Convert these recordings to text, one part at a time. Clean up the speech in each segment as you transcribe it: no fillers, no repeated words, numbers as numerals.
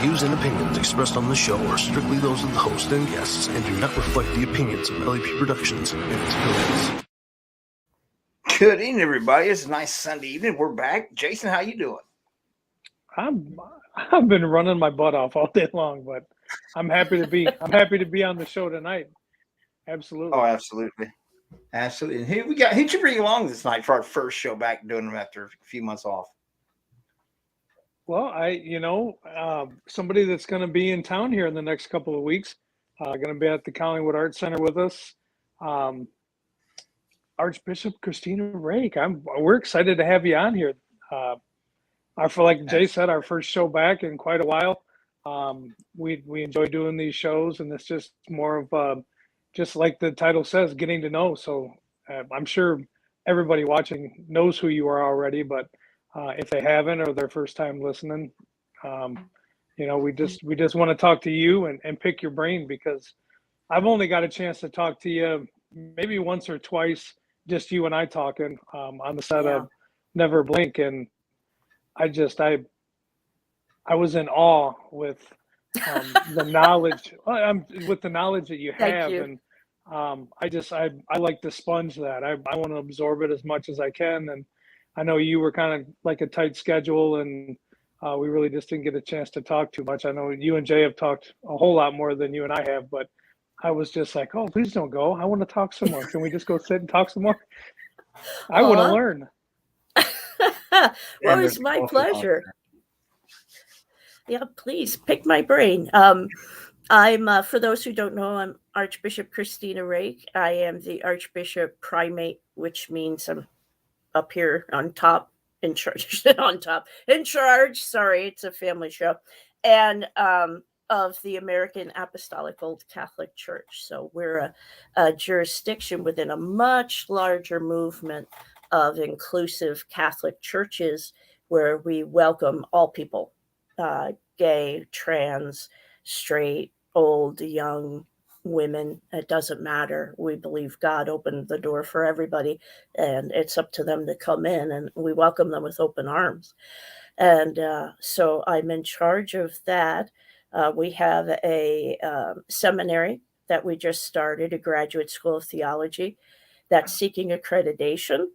views and opinions expressed on the show are strictly those of the host and guests and do not reflect the opinions of LAP Productions and its affiliates. Good evening, everybody. It's a nice Sunday evening. We're back. Jason, how you doing? I've been running my butt off all day long, but I'm happy to be on the show tonight. Absolutely. Oh, absolutely. And who'd you bring along this night for our first show back doing them after a few months off? Well, somebody that's going to be in town here in the next couple of weeks, going to be at the Collingwood Arts Center with us. Archbishop Kristina Rake. We're excited to have you on here. I feel like Jay said, our first show back in quite a while. We enjoy doing these shows, and it's just more of just like the title says, getting to know. So I'm sure everybody watching knows who you are already, but if they haven't or their first time listening, we just want to talk to you and pick your brain, because I've only got a chance to talk to you maybe once or twice, just you and I talking on the set of Never Blink, and I was in awe with the knowledge that you have. And I like to sponge that. I want to absorb it as much as I can. And I know you were kind of like a tight schedule, and we really just didn't get a chance to talk too much. I know you and Jay have talked a whole lot more than you and I have, but I was just like, oh, please don't go. I want to talk some more. Can we just go sit and talk some more? I want to learn. Well, it's my pleasure. Yeah, please pick my brain. I'm, for those who don't know, I'm Archbishop Kristina Rake. I am the Archbishop Primate, which means I'm up here on top, in charge, in charge. Sorry, it's a family show. And of the American Apostolic Old Catholic Church. So we're a jurisdiction within a much larger movement of inclusive Catholic churches, where we welcome all people, gay, trans, straight, old, young, women. It doesn't matter. We believe God opened the door for everybody, and it's up to them to come in, and we welcome them with open arms. And so I'm in charge of that. We have a seminary that we just started, a graduate school of theology that's seeking accreditation,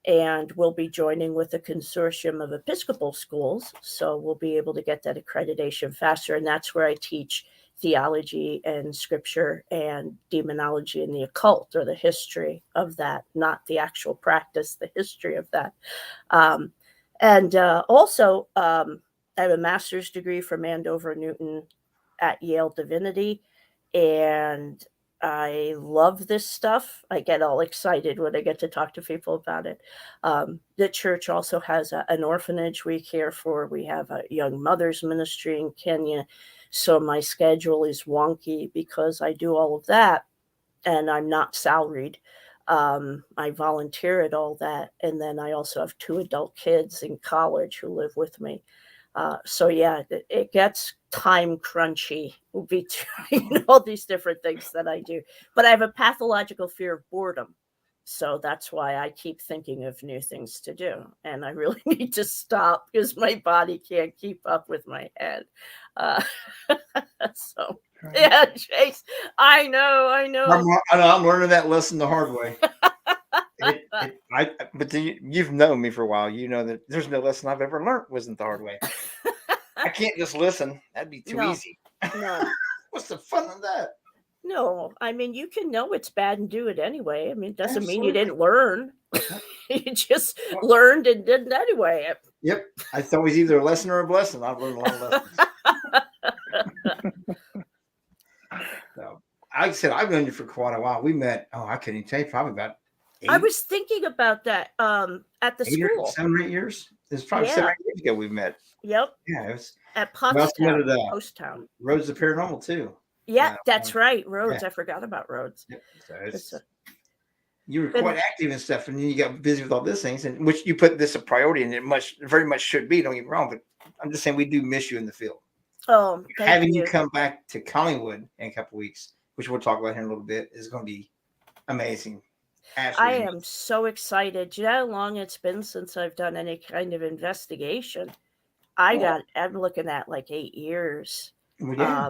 and we'll be joining with a consortium of Episcopal schools. So we'll be able to get that accreditation faster. And that's where I teach theology and scripture and demonology and the occult, or the history of that, not the actual practice, the history of that. Also, I have a master's degree from Andover Newton at Yale Divinity, and I love this stuff. I get all excited when I get to talk to people about it. The church also has an orphanage we care for. We have a young mother's ministry in Kenya. So my schedule is wonky because I do all of that, and I'm not salaried. I volunteer at all that. And then I also have 2 adult kids in college who live with me. So yeah, it gets time crunchy between all these different things that I do. But I have a pathological fear of boredom. So that's why I keep thinking of new things to do. And I really need to stop, because my body can't keep up with my head. So yeah, Chase, I know. I'm learning that lesson the hard way. But you've known me for a while. You know that there's no lesson I've ever learned wasn't the hard way. I can't just listen. That'd be too easy. No. What's the fun in that? No, I mean, you can know it's bad and do it anyway. I mean, it doesn't mean you didn't learn. You just learned and did it anyway. Yep. It's always either a lesson or a blessing. I've learned a lot of lessons. So, like I said, I've known you for quite a while. We met, I couldn't even tell you, probably about 8. I was thinking about that at the school. 7 or 8 years? It's probably 7 or 8 years ago we met. Yep. Yeah, it was at Post-Town. Roads of Paranormal too. Yeah, that's right. Rhodes. Yeah. I forgot about Rhodes. Yep. So you were quite active and stuff, and then you got busy with all these things, and which you put this a priority, and it very much should be. Don't get me wrong, but I'm just saying we do miss you in the field. Oh, having you come back to Collingwood in a couple of weeks, which we'll talk about here in a little bit, is going to be amazing. Absolutely. I am so excited. Do you know how long it's been since I've done any kind of investigation? I'm looking at like 8 years. Well, yeah.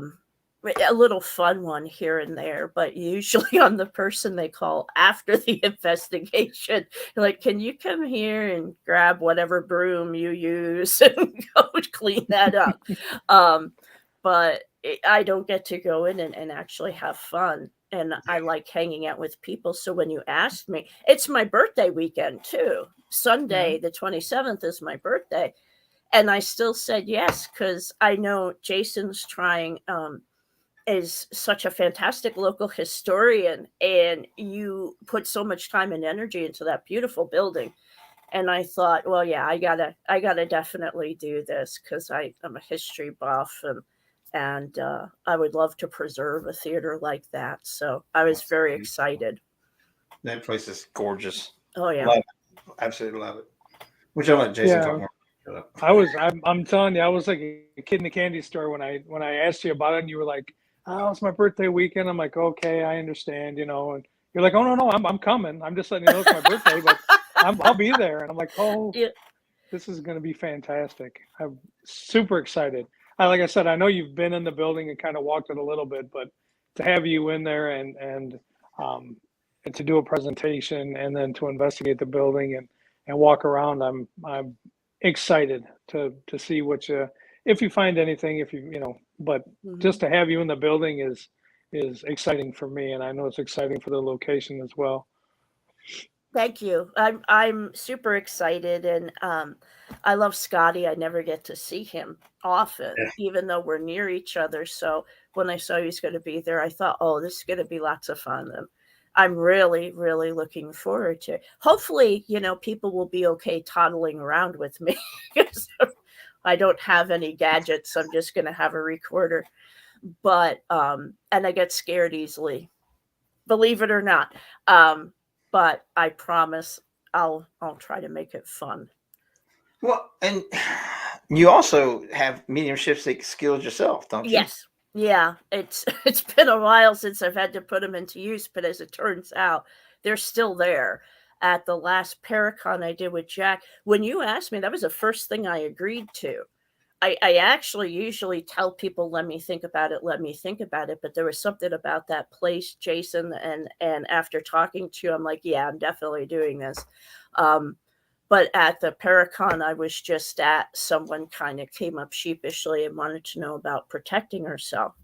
A little fun one here and there, but usually on the person they call after the investigation, like, can you come here and grab whatever broom you use and go clean that up? But I don't get to go in and actually have fun. And I like hanging out with people. So when you asked me, it's my birthday weekend too. Sunday, the 27th is my birthday. And I still said yes, because I know Jason's trying, is such a fantastic local historian, and you put so much time and energy into that beautiful building. And I thought, well, yeah, I gotta definitely do this, because I'm a history buff, and I would love to preserve a theater like that. So I was very excited. That place is gorgeous. Oh yeah, Love it. Absolutely love it. Which I'll let Jason talk more. I'm telling you, I was like a kid in a candy store when I asked you about it, and you were like, "Oh, it's my birthday weekend." I'm like, "Okay, I understand," and you're like, "Oh no, I'm coming. I'm just letting you know it's my birthday, but I'll be there." And I'm like, "Oh, yeah. This is going to be fantastic." I'm super excited. Like I said, I know you've been in the building and kind of walked it a little bit, but to have you in there and to do a presentation and then to investigate the building and walk around, I'm excited to see what if you find anything, but just to have you in the building is exciting for me, and I know it's exciting for the location as well. Thank you. I'm super excited, and I love Scotty. I never get to see him often, even though we're near each other. So when I saw he was going to be there, I thought, oh, this is going to be lots of fun. And I'm really, really looking forward to it. Hopefully, people will be okay toddling around with me, because I don't have any gadgets. I'm just going to have a recorder. But and I get scared easily, believe it or not. But I promise I'll try to make it fun. Well, and you also have mediumship skills yourself, don't you? Yes. Yeah. It's been a while since I've had to put them into use, but as it turns out, they're still there. At the last Paracon I did with Jack, when you asked me, that was the first thing I agreed to. I actually usually tell people, let me think about it. But there was something about that place, Jason, and after talking to you, I'm like, yeah, I'm definitely doing this. But at the Paracon I was just at, someone kind of came up sheepishly and wanted to know about protecting herself.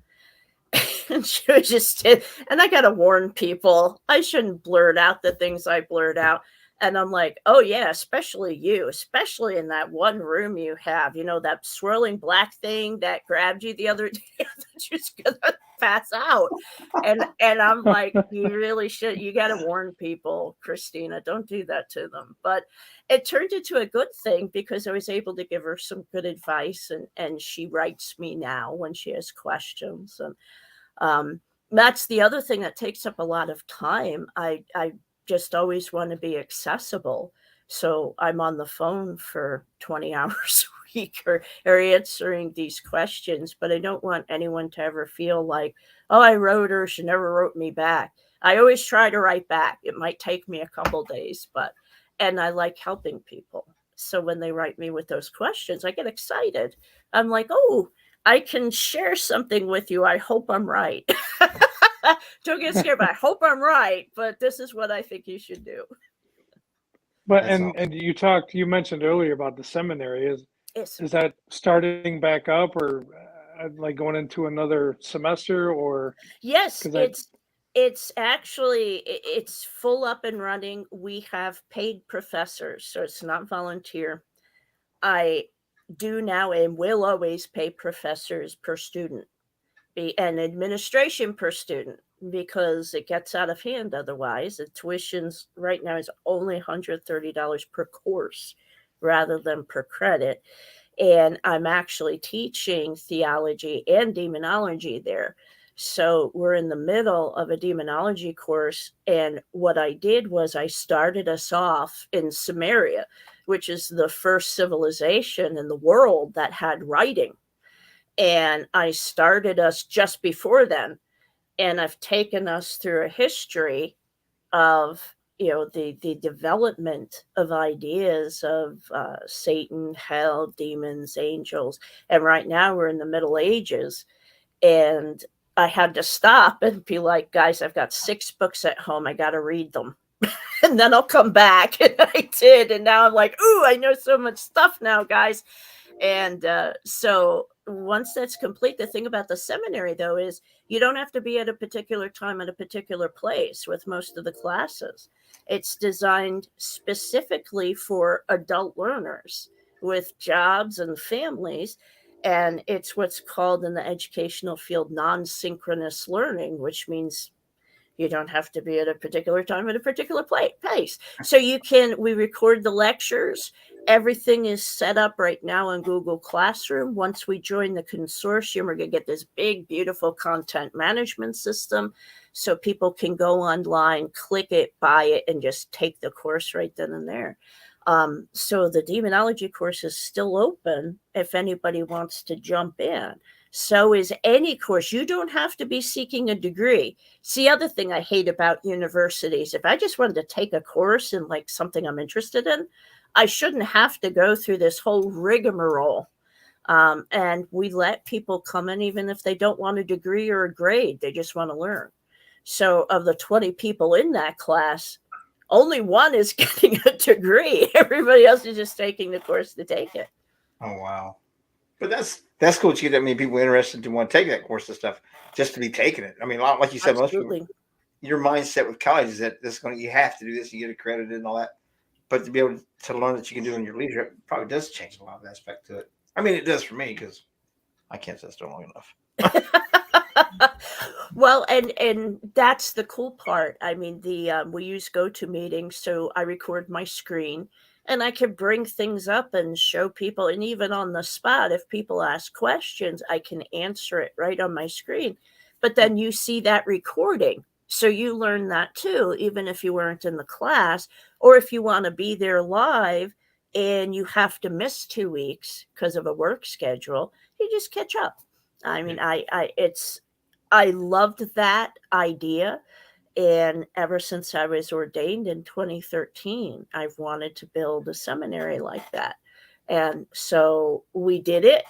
And she was just, and I got to warn people, I shouldn't blurt out the things I blurt out. And I'm like, oh, yeah, especially you, especially in that one room you have, that swirling black thing that grabbed you the other day, that you're just going to pass out. And I'm like, you really should. You got to warn people, Christina, don't do that to them. But it turned into a good thing, because I was able to give her some good advice. And she writes me now when she has questions. And that's the other thing that takes up a lot of time. I just always want to be accessible. So I'm on the phone for 20 hours a week or answering these questions, but I don't want anyone to ever feel like, oh, I wrote her, she never wrote me back. I always try to write back. It might take me a couple days, and I like helping people. So when they write me with those questions, I get excited. I'm like, oh, I can share something with you. I hope I'm right. Don't get scared, but I hope I'm right. But this is what I think you should do. But and you mentioned earlier about the seminary. Is that starting back up, or like going into another semester, or? Yes, it's actually, it's full up and running. We have paid professors, so it's not volunteer. I do now and will always pay professors per student, and administration per student, because it gets out of hand otherwise. The tuition's right now is only $130 per course rather than per credit. And I'm actually teaching theology and demonology there. So we're in the middle of a demonology course. And what I did was I started us off in Samaria, which is the first civilization in the world that had writing. And I started us just before then. And I've taken us through a history of, the development of ideas of Satan, hell, demons, angels. And right now we're in the Middle Ages, and I had to stop and be like, guys, I've got 6 books at home. I got to read them. And then I'll come back. And I did. And now I'm like, ooh, I know so much stuff now, guys. And so once that's complete, the thing about the seminary, though, is you don't have to be at a particular time at a particular place with most of the classes. It's designed specifically for adult learners with jobs and families. And it's what's called in the educational field non-synchronous learning, which means you don't have to be at a particular time at a particular place. So we record the lectures. Everything is set up right now in Google Classroom. Once we join the consortium, we're going to get this big, beautiful content management system. So people can go online, click it, buy it, and just take the course right then and there. So the demonology course is still open if anybody wants to jump in. So is any course. You don't have to be seeking a degree. It's the other thing I hate about universities. If I just wanted to take a course in like something I'm interested in, I shouldn't have to go through this whole rigmarole. And we let people come in even if they don't want a degree or a grade. They just want to learn. So of the 20 people in that class, only one is getting a degree. Everybody else is just taking the course to take it. Oh, wow. But that's cool to get that many people interested to want to take that course and stuff just to be taking it. I mean, like you said, most people, your mindset with college is that you have to do this, you get accredited and all that. But to be able to learn that you can do in your leisure, it probably does change a lot of aspect to it. I mean, it does for me because I can't sit still long enough. Well, and that's the cool part. I mean, we use GoToMeeting, so I record my screen. And I can bring things up and show people, and even on the spot, if people ask questions, I can answer it right on my screen. But then you see that recording. So you learn that too, even if you weren't in the class, or if you want to be there live and you have to miss 2 weeks because of a work schedule, you just catch up. I mean, I loved that idea. And ever since I was ordained in 2013, I've wanted to build a seminary like that. And so we did it.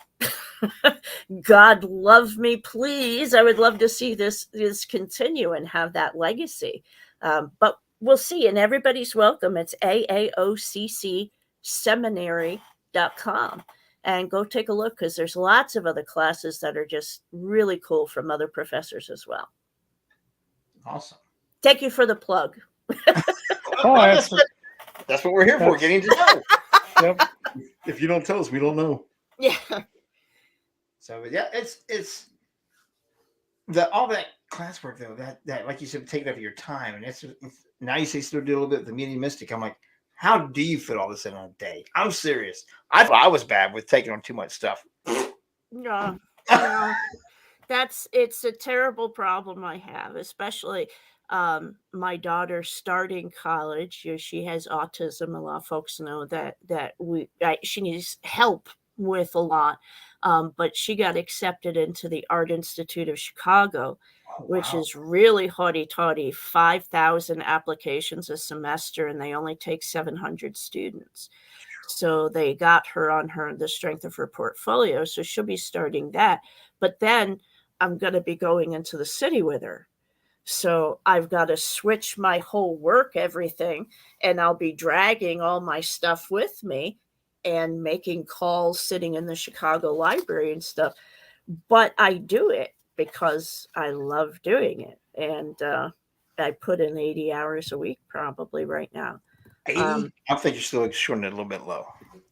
God love me, please. I would love to see this continue and have that legacy. But we'll see. And everybody's welcome. It's AAOCCseminary.com. And go take a look because there's lots of other classes that are just really cool from other professors as well. Awesome. Thank you for the plug. That's what we're here for, getting to know. Yep. If you don't tell us, we don't know. Yeah. So yeah, it's all that classwork though, that like you said, take it up your time. And it's now you say still do a little bit of the mediumistic. I'm like, how do you fit all this in a day? I'm serious. I thought I was bad with taking on too much stuff. No. It's a terrible problem I have, especially my daughter starting college. She has autism. A lot of folks know that she needs help with a lot. But she got accepted into the Art Institute of Chicago, which is really haughty-taughty, 5,000 applications a semester, and they only take 700 students. So they got her on the strength of her portfolio. So she'll be starting that. But then I'm going to be going into the city with her. So I've got to switch my whole work, everything, and I'll be dragging all my stuff with me and making calls sitting in the Chicago library and stuff. But I do it because I love doing it. And I put in 80 hours a week probably right now. 80? I think you're still shorting it a little bit low.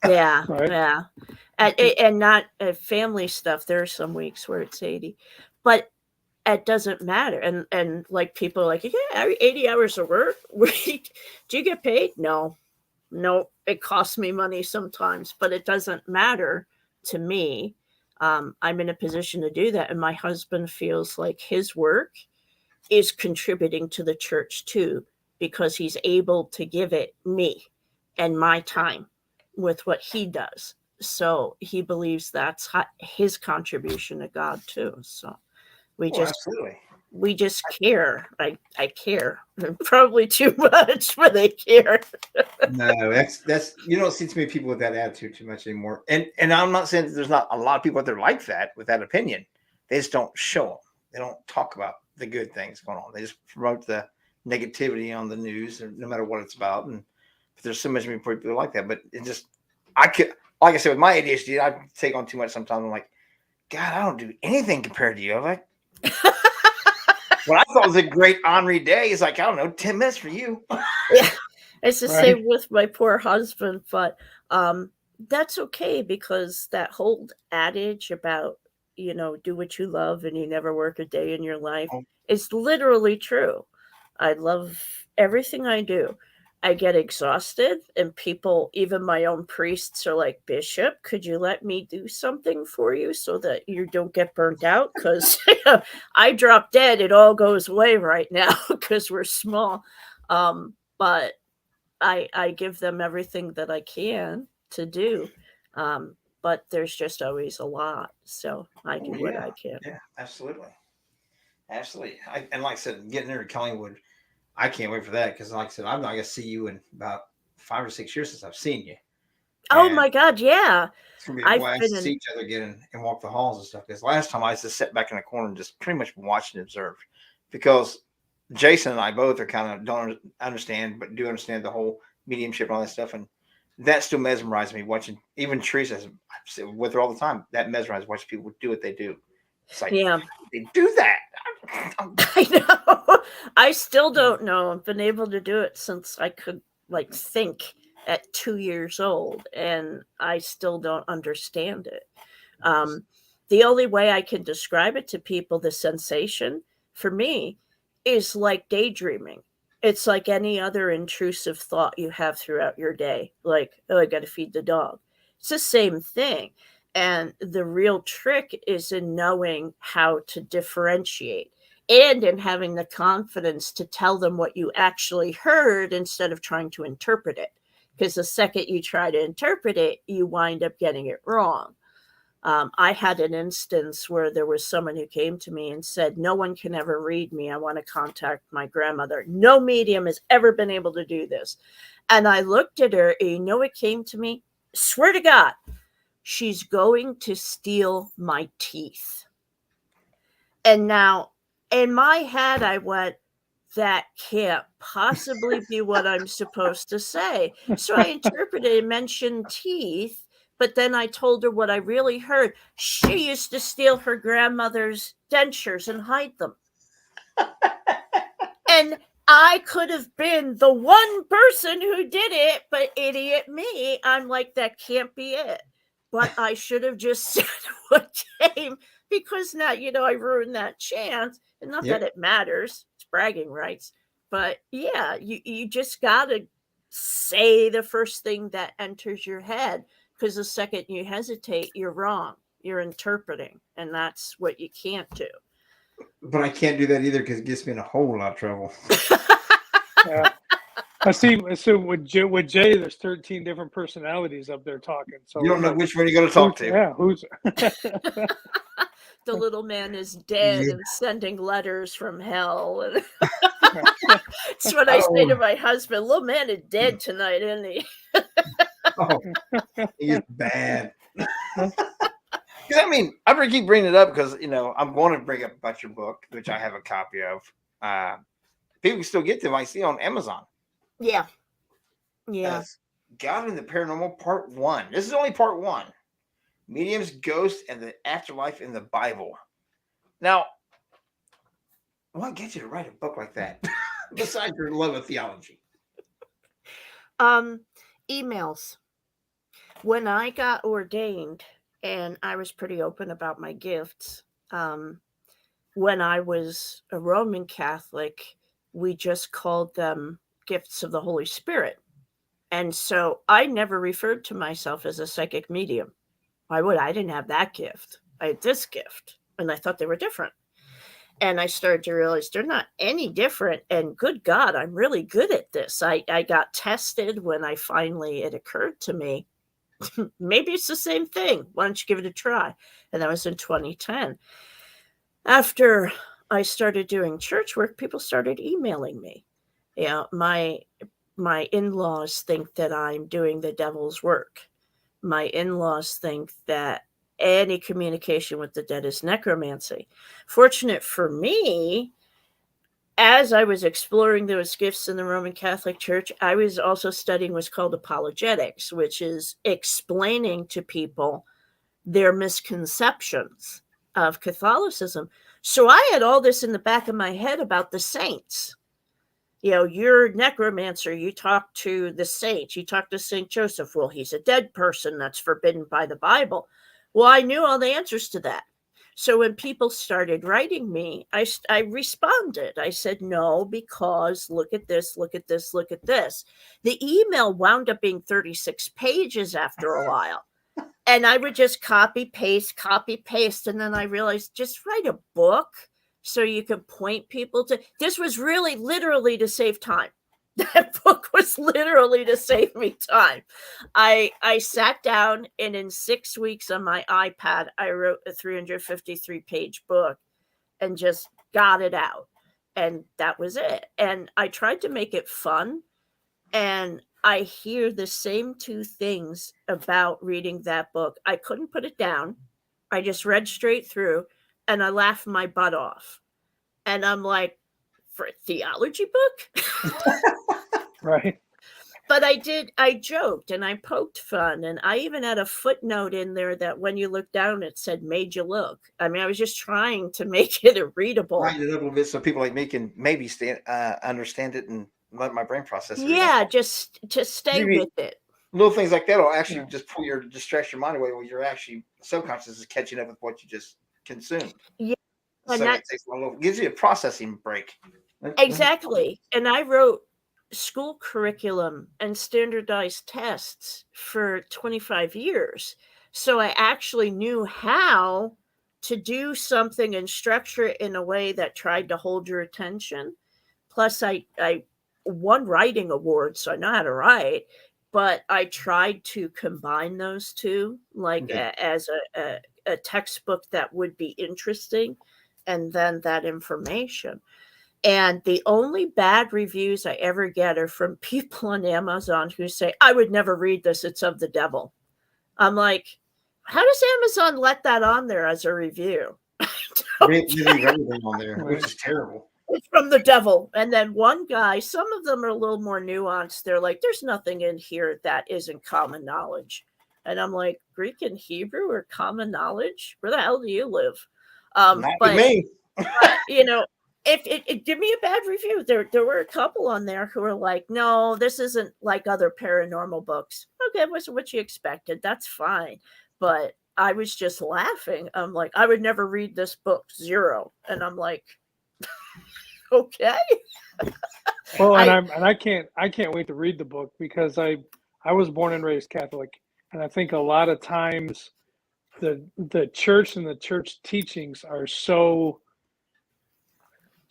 Yeah, Right. yeah. And not family stuff. There are some weeks where it's 80. But it doesn't matter. And like people are like, yeah, 80 hours of work week. Do you get paid? No, it costs me money sometimes, but it doesn't matter to me. I'm in a position to do that. And my husband feels like his work is contributing to the church too, because he's able to give it me and my time with what he does. So he believes that's his contribution to God too. So we just, absolutely. we just care. I care probably too much, but I care. No, that's you don't see too many people with that attitude too much anymore. And I'm not saying that there's not a lot of people out there like that with that opinion. They just don't show them. They don't talk about the good things going on. They just promote the negativity on the news, no matter what it's about. And there's so much people like that. But it just, like I said, with my ADHD, I take on too much sometimes. I'm like, God, I don't do anything compared to you. I'm like, what I thought was a great Henri day is like, I don't know, 10 minutes for you. Yeah, it's the Right. same with my poor husband, but that's okay, because that whole adage about, do what you love and you never work a day in your life is literally true. I love everything I do. I get exhausted, and people, even my own priests, are like, Bishop, could you let me do something for you so that you don't get burnt out? Because I drop dead, it all goes away right now because we're small. But I give them everything that I can to do. But there's just always a lot. So I do what I can. Yeah, absolutely. And like I said, getting there to Collingwood, I can't wait for that, because like I said, I'm not going to see you in about 5 or 6 years since I've seen you. Oh And my God, yeah. it's going to be a blast to see each other again and walk the halls and stuff. Because last time I used to sit back in the corner and just pretty much watch and observe. Because Jason and I both are kind of don't understand, but do understand the whole mediumship and all that stuff. And that still mesmerizes me, watching even Teresa, I sit with her all the time. That mesmerizes watching people do what they do. It's like, Yeah. they do that. I know. I still don't know. I've been able to do it since I could think at 2 years old, and I still don't understand it. The only way I can describe it to people, the sensation for me is like daydreaming. It's like any other intrusive thought you have throughout your day. Like, oh, I got to feed the dog. It's the same thing. And the real trick is in knowing how to differentiate, and in having the confidence to tell them what you actually heard instead of trying to interpret it. Because the second you try to interpret it, you wind up getting it wrong. I had an instance where there was someone who came to me and said, no one can ever read me. I want to contact my grandmother. No medium has ever been able to do this. And I looked at her, and it came to me, swear to God, she's going to steal my teeth. And now in my head, I went, that can't possibly be what I'm supposed to say. So I interpreted and mentioned teeth, but then I told her what I really heard. She used to steal her grandmother's dentures and hide them. And I could have been the one person who did it, but idiot me, I'm like, that can't be it. But I should have just said what came, because now, I ruined that chance. And not that it matters. It's bragging rights. But yeah, you just got to say the first thing that enters your head, because the second you hesitate, you're wrong. You're interpreting. And that's what you can't do. But I can't do that either, because it gets me in a whole lot of trouble. Yeah. I see. So with Jay, there's 13 different personalities up there talking. So You don't know which one you're going to talk to. Yeah, who's the little man is dead and sending letters from hell. That's what I say to my husband. Little man is dead tonight, isn't he? He is bad. I mean, I keep bringing it up because, I'm going to bring up about your book, which I have a copy of. People can still get them. I see on Amazon. Yeah. Yeah. God in the Paranormal Part 1. This is only Part 1. Mediums, Ghosts, and the Afterlife in the Bible. Now, what gets you to write a book like that? Besides your love of theology. Emails. When I got ordained, and I was pretty open about my gifts, when I was a Roman Catholic, we just called them gifts of the Holy Spirit. And so I never referred to myself as a psychic medium. Why would I? Didn't have that gift. I had this gift, and I thought they were different. And I started to realize they're not any different. And good God, I'm really good at this. I got tested when it occurred to me, maybe it's the same thing. Why don't you give it a try? And that was in 2010. After I started doing church work, people started emailing me. My in-laws think that I'm doing the devil's work. My in-laws think that any communication with the dead is necromancy. Fortunate for me, as I was exploring those gifts in the Roman Catholic Church, I was also studying what's called apologetics, which is explaining to people their misconceptions of Catholicism. So I had all this in the back of my head about the saints. You're a necromancer. You talk to the saints. You talk to St. Joseph. Well, he's a dead person. That's forbidden by the Bible. Well, I knew all the answers to that. So when people started writing me, I responded. I said, no, because look at this, look at this, look at this. The email wound up being 36 pages after a while. And I would just copy, paste. And then I realized, just write a book so you can point people to. This was really literally to save time. That book was literally to save me time. I sat down, and in 6 weeks on my iPad, I wrote a 353-page book and just got it out. And that was it. And I tried to make it fun. And I hear the same two things about reading that book. I couldn't put it down. I just read straight through, and I laughed my butt off. And I'm like, for a theology book? Right. But I joked and I poked fun. And I even had a footnote in there that when you look down, it said, made you look. I mean, I was just trying to make it readable. Write it a little bit so people like me can maybe understand it and let my brain process it. Yeah, just to stay with it. Little things like that will actually just distract your mind away while you're actually subconscious is catching up with what you just consumed. Yeah. So it takes gives you a processing break. Exactly. And I wrote school curriculum and standardized tests for 25 years. So I actually knew how to do something and structure it in a way that tried to hold your attention. Plus, I won writing awards, so I know how to write. But I tried to combine those two, like as a textbook that would be interesting, and then that information. And the only bad reviews I ever get are from people on Amazon who say, I would never read this. It's of the devil. I'm like, how does Amazon let that on there as a review? They leave everything on there, which is terrible. It's from the devil. And then one guy, some of them are a little more nuanced. They're like, there's nothing in here that isn't common knowledge. And I'm like, Greek and Hebrew are common knowledge? Where the hell do you live? Not but me. If it give me a bad review. There were a couple on there who were like, no, this isn't like other paranormal books. Okay, what's what you expected. That's fine. But I was just laughing. I'm like, I would never read this book, 0. And I'm like, okay. Well, I can't wait to read the book because I was born and raised Catholic, and I think a lot of times the church and the church teachings are so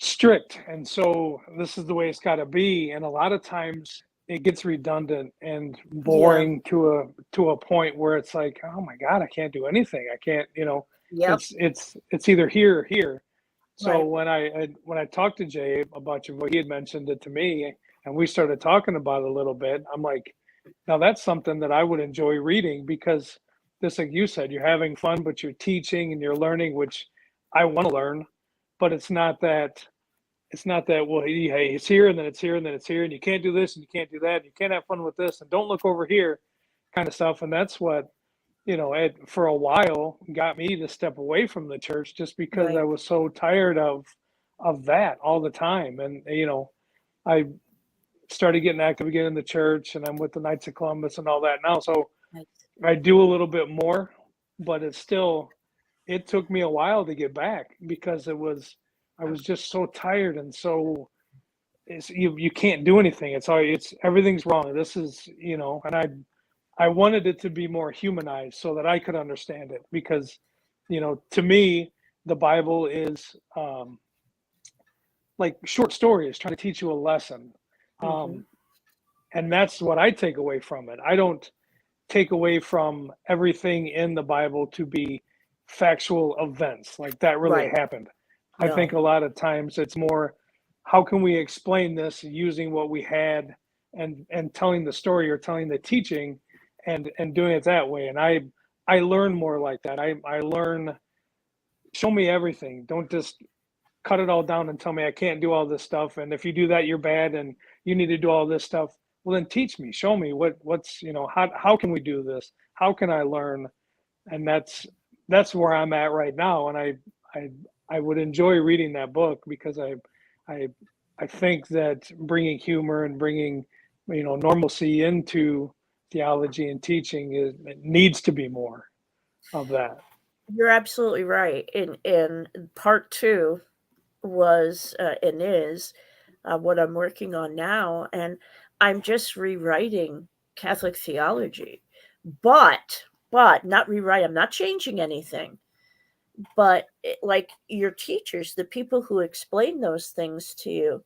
strict, and so this is the way it's got to be, and a lot of times it gets redundant and boring to a point where it's like, oh my God, I can't do anything. I can't, it's either here or here. So when I talked to Jay about you, he had mentioned it to me, and we started talking about it a little bit. I'm like, now that's something that I would enjoy reading because just like you said, you're having fun, but you're teaching and you're learning, which I want to learn, but it's not that, well, hey, it's here and then it's here and then it's here, and you can't do this and you can't do that. And you can't have fun with this and don't look over here kind of stuff. And that's what, for a while got me to step away from the church just because I was so tired of that all the time. And, I started getting active again in the church, and I'm with the Knights of Columbus and all that now. So I do a little bit more, but it took me a while to get back because I was just so tired and so you can't do anything. It's everything's wrong. This is, and I wanted it to be more humanized so that I could understand it because, to me, the Bible is like short stories trying to teach you a lesson. And that's what I take away from it. I don't take away from everything in the Bible to be factual events like that really happened. I think a lot of times it's more, how can we explain this using what we had and telling the story or telling the teaching and doing it that way. And I learn more like that. I learn, show me everything. Don't just cut it all down and tell me I can't do all this stuff. And if you do that, you're bad and you need to do all this stuff. Well, then teach me, show me what's, how can we do this? How can I learn? And that's where I'm at right now. And I would enjoy reading that book because I think that bringing humor and bringing, normalcy into theology and teaching it needs to be more of that. You're absolutely right. In part 2 was and is what I'm working on now, and I'm just rewriting Catholic theology, but not rewrite. I'm not changing anything. But like your teachers, the people who explain those things to you,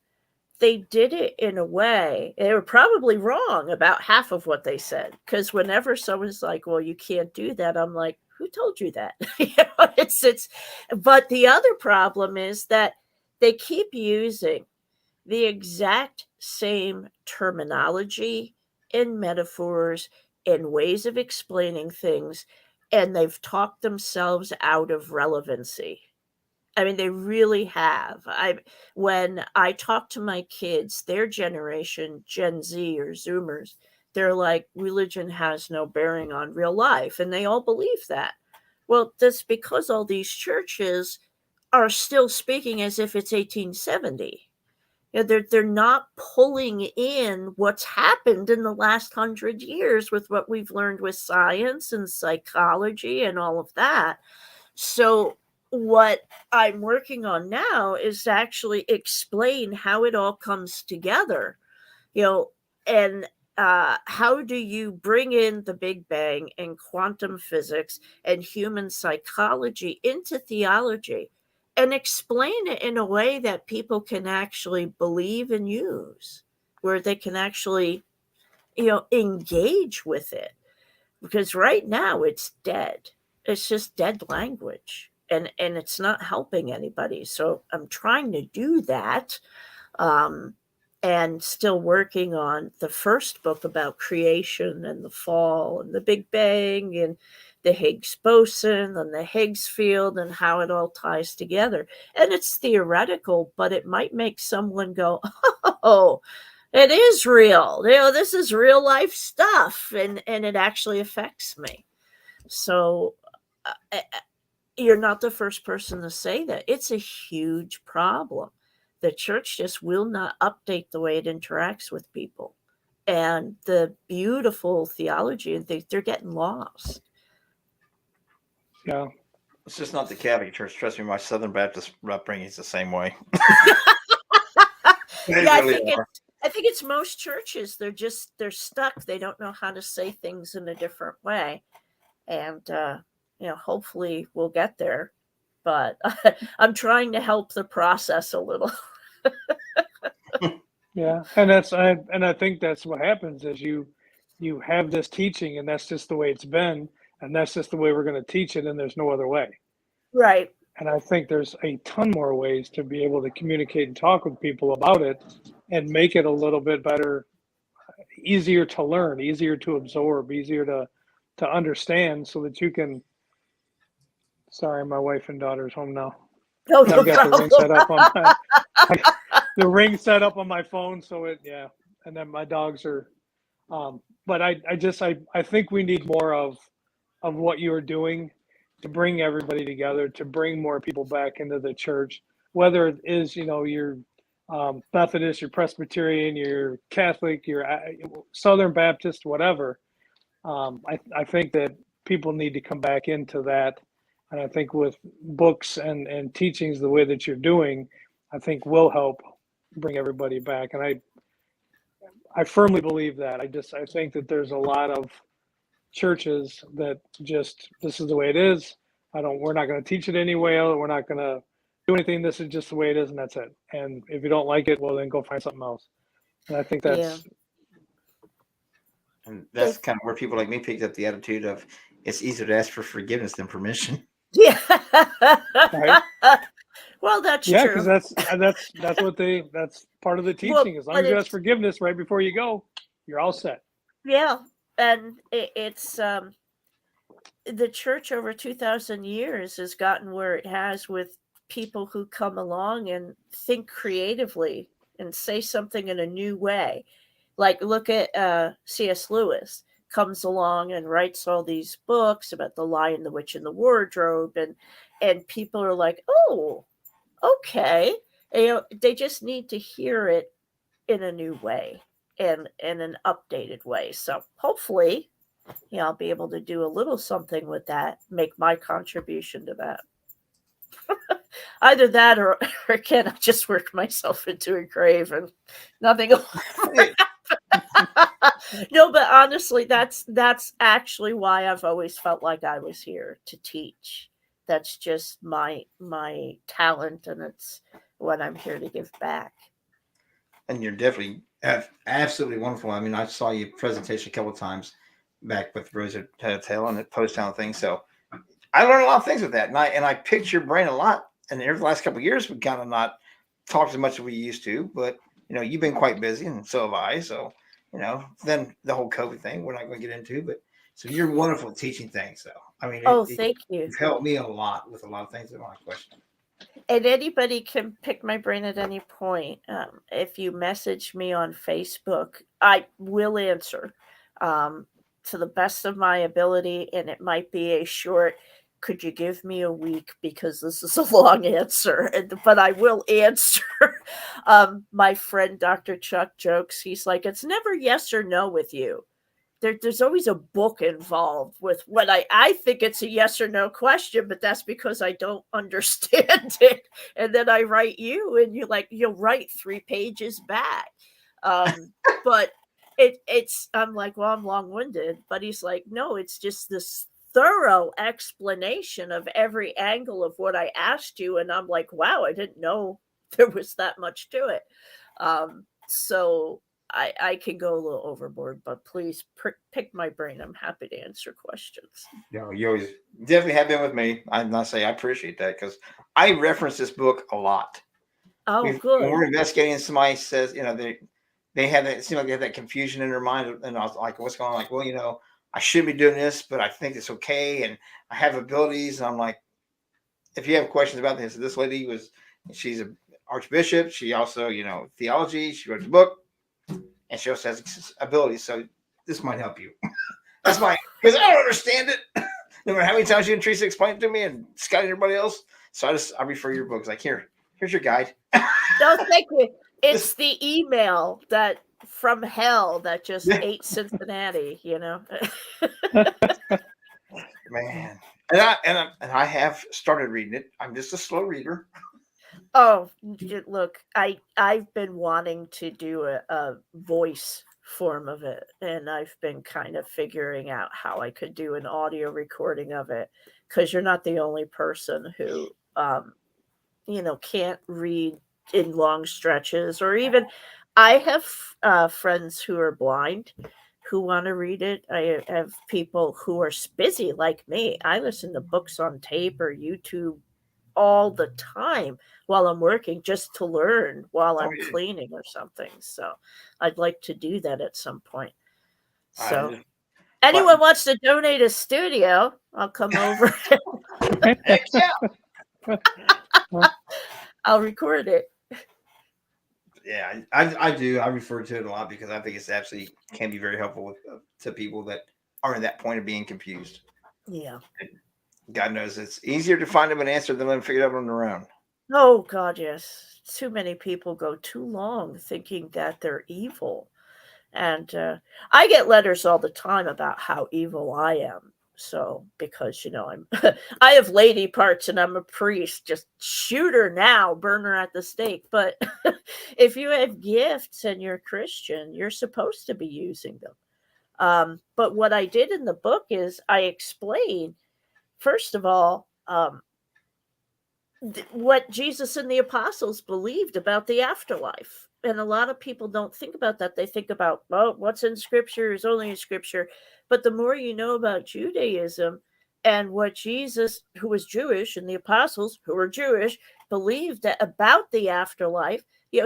they did it in a way, they were probably wrong about half of what they said. Because whenever someone's like, well, you can't do that, I'm like, who told you that? But the other problem is that they keep using the exact same terminology and metaphors and ways of explaining things, and they've talked themselves out of relevancy. I mean, they really have. When I talk to my kids, their generation, Gen Z or Zoomers, they're like, religion has no bearing on real life. And they all believe that. Well, that's because all these churches are still speaking as if it's 1870. They're not pulling in what's happened in the last 100 years with what we've learned with science and psychology and all of that. So what I'm working on now is to actually explain how it all comes together, and how do you bring in the Big Bang and quantum physics and human psychology into theology and explain it in a way that people can actually believe and use, where they can actually, engage with it. Because right now it's dead. It's just dead language. And it's not helping anybody. So I'm trying to do that, and still working on the first book about creation and the fall and the Big Bang and the Higgs boson and the Higgs field and how it all ties together. And it's theoretical, but it might make someone go, oh, it is real. This is real life stuff, and it actually affects me. So you're not the first person to say that. It's a huge problem. The church just will not update the way it interacts with people. And the beautiful theology and things, they're getting lost. Yeah. It's just not the Catholic Church. Trust me, my Southern Baptist upbringing is the same way. Yeah, I think it's most churches. They're stuck. They don't know how to say things in a different way. And hopefully we'll get there, but I'm trying to help the process a little. Yeah, and I think that's what happens is you have this teaching, and that's just the way it's been, and that's just the way we're going to teach it, and there's no other way. Right. And I think there's a ton more ways to be able to communicate and talk with people about it and make it a little bit better, easier to learn, easier to absorb, easier to understand, so that you can. Sorry, my wife and daughter's home now. No I've got problem. the ring set up on my phone, so and then my dogs are. But I think we need more of what you're doing to bring everybody together, to bring more people back into the church, whether it is your Methodist, your Presbyterian, your Catholic, your Southern Baptist, whatever. I think that people need to come back into that. And I think with books and teachings the way that you're doing, I think will help bring everybody back. And I firmly believe that. I think that there's a lot of churches that just, this is the way it is. We're not going to teach it anyway. We're not going to do anything. This is just the way it is, and that's it. And if you don't like it, well, then go find something else. And I think that's. And that's kind of where people like me picked up the attitude of it's easier to ask for forgiveness than permission. Yeah. Right. Well, that's Yeah, true. because that's part of the teaching. As long but as you ask it's forgiveness right before you go, you're all set. yeah, and it's the church over 2,000 years has gotten where it has with people who come along and think creatively and say something in a new way. Like look at C.S. Lewis comes along and writes all these books about the Lion, the Witch, and the Wardrobe, and people are like, oh, okay. And, they just need to hear it in a new way and in an updated way. So hopefully, I'll be able to do a little something with that, make my contribution to that. Either that or again, I just work myself into a grave and nothing will ever happen. No, but honestly, that's actually why I've always felt like I was here to teach. That's just my talent, and it's what I'm here to give back. And you're definitely absolutely wonderful. I mean, I saw your presentation a couple of times back with Rosa Tail and the post town thing. So I learned a lot of things with that, and I picked your brain a lot. And over the last couple of years, we kind of not talked as much as we used to, but you've been quite busy, and so have I. So then the whole COVID thing, we're not going to get into, but so you're wonderful at teaching things. So I mean, Thank you. You've helped me a lot with a lot of things that my question. And anybody can pick my brain at any point. If you message me on Facebook, I will answer to the best of my ability. And it might be a short, could you give me a week? Because this is a long answer, but I will answer. My friend, Dr. Chuck, jokes. He's like, it's never yes or no with you. There's always a book involved with what I think it's a yes or no question, but that's because I don't understand it. And then I write you, and you'll write 3 pages back. But I'm like, well, I'm long-winded, but he's like, no, it's just this thorough explanation of every angle of what I asked you. And I'm like, wow, I didn't know there was that much to it. So I can go a little overboard, but please pick my brain. I'm happy to answer questions. You always definitely have been with me. I'm not saying I appreciate that because I reference this book a lot. Oh, good. When we're investigating, somebody says, they have that, it seems like they have that confusion in their mind. And I was like, what's going on? Like, well, I should be doing this, but I think it's okay. And I have abilities. And I'm like, if you have questions about this lady she's an Archbishop. She also, theology. She wrote the book. And she also has abilities, so this might help you. That's why, because I don't understand it. No matter how many times you and Teresa explain it to me, and Scott and everybody else. So I refer your books. Like, here's your guide. No, thank you. It's the email that from hell that just ate Cincinnati. Man, and I have started reading it. I'm just a slow reader. Oh, look, I've been wanting to do a voice form of it, and I've been kind of figuring out how I could do an audio recording of it, because you're not the only person who, can't read in long stretches, or even I have friends who are blind who want to read it. I have people who are busy like me. I listen to books on tape or YouTube all the time while I'm working, just to learn while I'm cleaning or something. So I'd like to do that at some point. So anyone wants to donate a studio, I'll come over. I'll record it. Yeah, I do. I refer to it a lot because I think it's absolutely can be very helpful to people that are at that point of being confused. Yeah. God knows it's easier to find them an answer than them figure it out on their own. Oh, God, yes. Too many people go too long thinking that they're evil. And I get letters all the time about how evil I am. So, because, I have lady parts and I'm a priest, just shoot her now, burn her at the stake. But if you have gifts and you're Christian, you're supposed to be using them. But what I did in the book is I explained, first of all, what Jesus and the apostles believed about the afterlife. And a lot of people don't think about that. They think about, what's in scripture is only in scripture. But the more you know about Judaism and what Jesus, who was Jewish, and the apostles, who were Jewish, believed that about the afterlife. The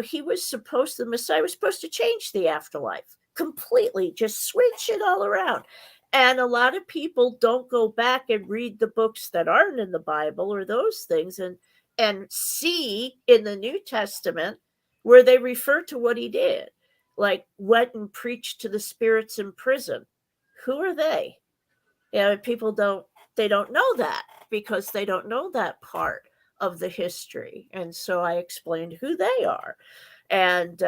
Messiah was supposed to change the afterlife completely, just switch it all around. And a lot of people don't go back and read the books that aren't in the Bible or those things and see in the New Testament where they refer to what he did, like went and preached to the spirits in prison. Who are they? People don't know that because they don't know that part of the history. And so I explained who they are and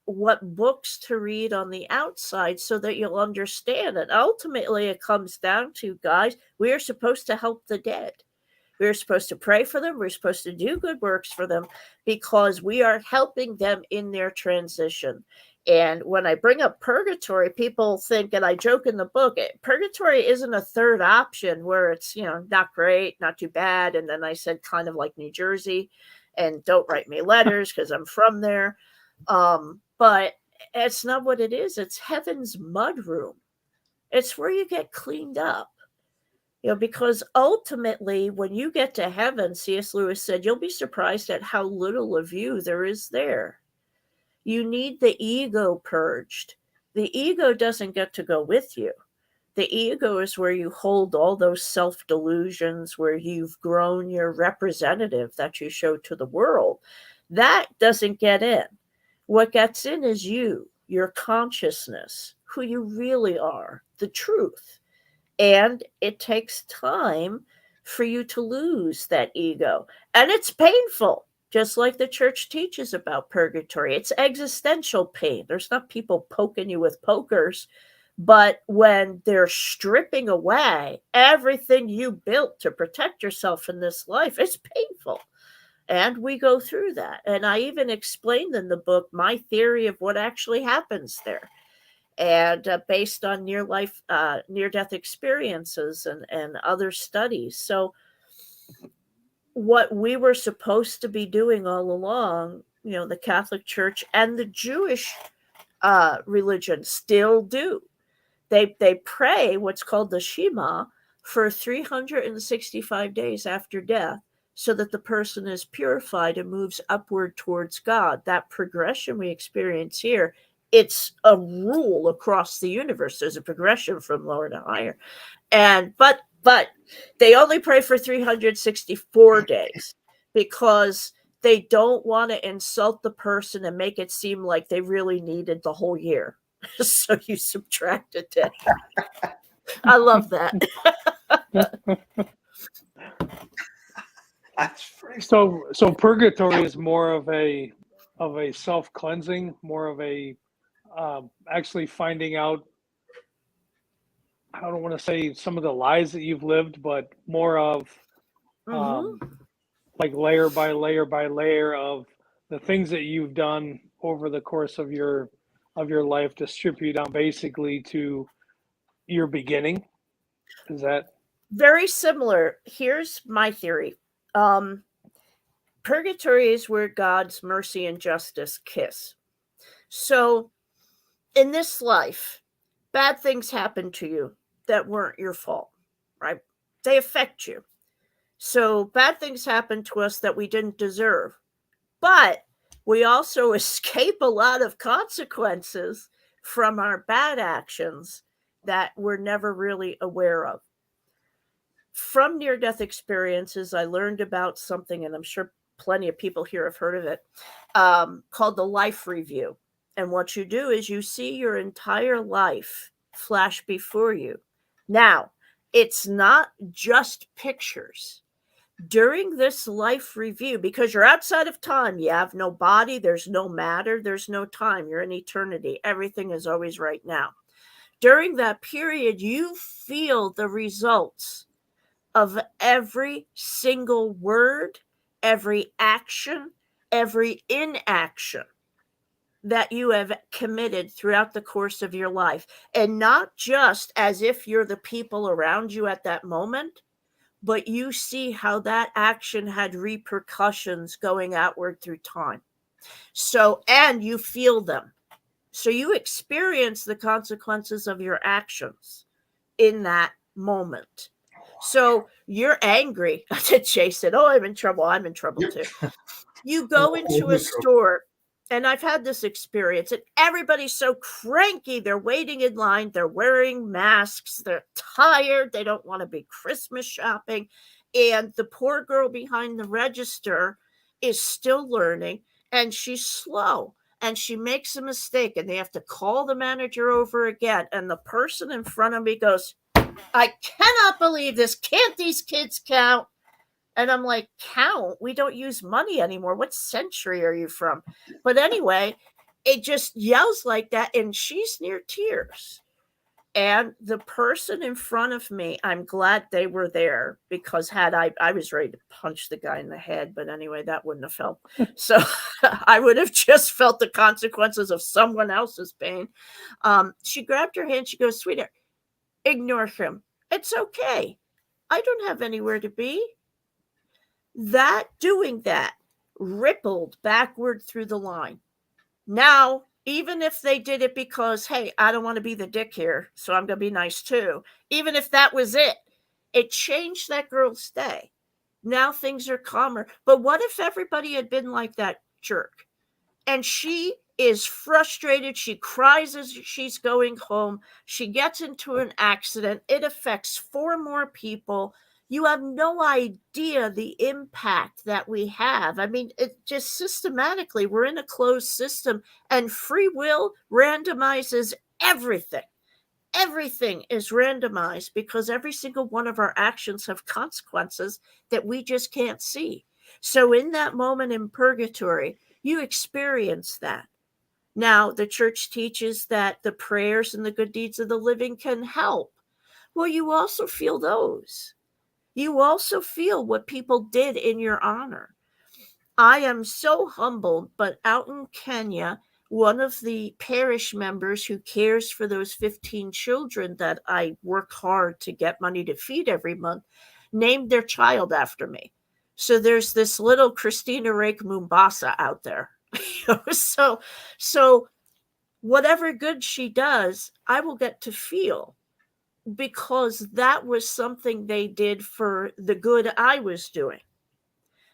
what books to read on the outside so that you'll understand it. Ultimately, it comes down to, guys, we are supposed to help the dead. We're supposed to pray for them. We're supposed to do good works for them because we are helping them in their transition. And when I bring up purgatory, people think, and I joke in the book, purgatory isn't a third option where it's, not great, not too bad. And then I said kind of like New Jersey, and don't write me letters because I'm from there. But it's not what it is. It's heaven's mudroom. It's where you get cleaned up. Because ultimately, when you get to heaven, C.S. Lewis said, you'll be surprised at how little of you there is there. You need the ego purged. The ego doesn't get to go with you. The ego is where you hold all those self-delusions, where you've grown your representative that you show to the world. That doesn't get in. What gets in is you, your consciousness, who you really are, the truth. And it takes time for you to lose that ego. And it's painful, just like the church teaches about purgatory. It's existential pain. There's not people poking you with pokers, but when they're stripping away everything you built to protect yourself in this life, it's painful. And we go through that. And I even explained in the book my theory of what actually happens there. And based on near-death experiences and other studies. So what we were supposed to be doing all along, the Catholic Church and the Jewish religion still do. They pray what's called the Shema for 365 days after death so that the person is purified and moves upward towards God. That progression we experience here, it's a rule across the universe. There's a progression from lower to higher. But they only pray for 364 days because they don't want to insult the person and make it seem like they really needed the whole year. So you subtract a day. I love that. That's pretty. So purgatory is more of a self-cleansing, more of a actually finding out, I don't want to say some of the lies that you've lived, but more of like layer by layer by layer of the things that you've done over the course of your life to strip you down basically to your beginning. Is that very similar? Here's my theory. Purgatory is where God's mercy and justice kiss. So in this life, bad things happen to you that weren't your fault, right? They affect you. So bad things happen to us that we didn't deserve. But we also escape a lot of consequences from our bad actions that we're never really aware of. From near-death experiences, I learned about something, and I'm sure plenty of people here have heard of it, called the life review. And what you do is you see your entire life flash before you. Now, it's not just pictures. During this life review, because you're outside of time, you have no body, there's no matter, there's no time, you're in eternity. Everything is always right now. During that period, you feel the results of every single word, every action, every inaction that you have committed throughout the course of your life. And not just as if you're the people around you at that moment, but you see how that action had repercussions going outward through time. So, and you feel them. So you experience the consequences of your actions in that moment. So you're angry. Jay said, oh, I'm in trouble. I'm in trouble too. You go into a store, and I've had this experience, and everybody's so cranky. They're waiting in line. They're wearing masks. They're tired. They don't want to be Christmas shopping. And the poor girl behind the register is still learning, and she's slow. And she makes a mistake, and they have to call the manager over again. And the person in front of me goes, I cannot believe this. Can't these kids count? And I'm like, count? We don't use money anymore. What century are you from? But anyway, it just yells like that, and she's near tears. And the person in front of me, I'm glad they were there, because had I was ready to punch the guy in the head, but anyway, that wouldn't have felt. So I would have just felt the consequences of someone else's pain. She grabbed her hand. She goes, sweetheart, ignore him. It's okay. I don't have anywhere to be. Doing that rippled backward through the line. Now, even if they did it because, hey, I don't want to be the dick here, so I'm going to be nice too. Even if that was it, it changed that girl's day. Now things are calmer. But what if everybody had been like that jerk? And she is frustrated. She cries as she's going home. She gets into an accident. It affects 4 more people. You have no idea the impact that we have. I mean, it just systematically, we're in a closed system, and free will randomizes everything. Everything is randomized because every single one of our actions have consequences that we just can't see. So in that moment in purgatory, you experience that. Now, the church teaches that the prayers and the good deeds of the living can help. Well, you also feel those. You also feel what people did in your honor. I am so humbled, but out in Kenya, one of the parish members who cares for those 15 children that I work hard to get money to feed every month named their child after me. So there's this little Kristina Rake Mombasa out there. So whatever good she does, I will get to feel, because that was something they did for the good I was doing.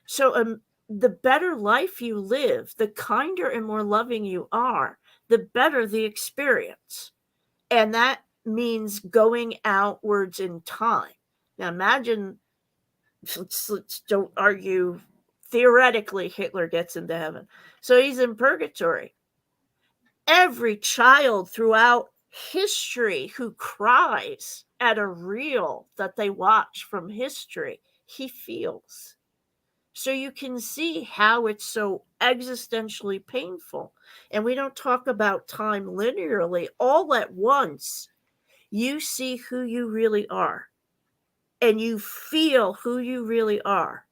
So the better life you live, the kinder and more loving you are, the better the experience. And that means going outwards in time. Now imagine, let's don't argue, theoretically Hitler gets into heaven. So he's in purgatory. Every child throughout history who cries at a reel that they watch from history, he feels. So you can see how it's so existentially painful. And we don't talk about time linearly. All at once, you see who you really are, and you feel who you really are.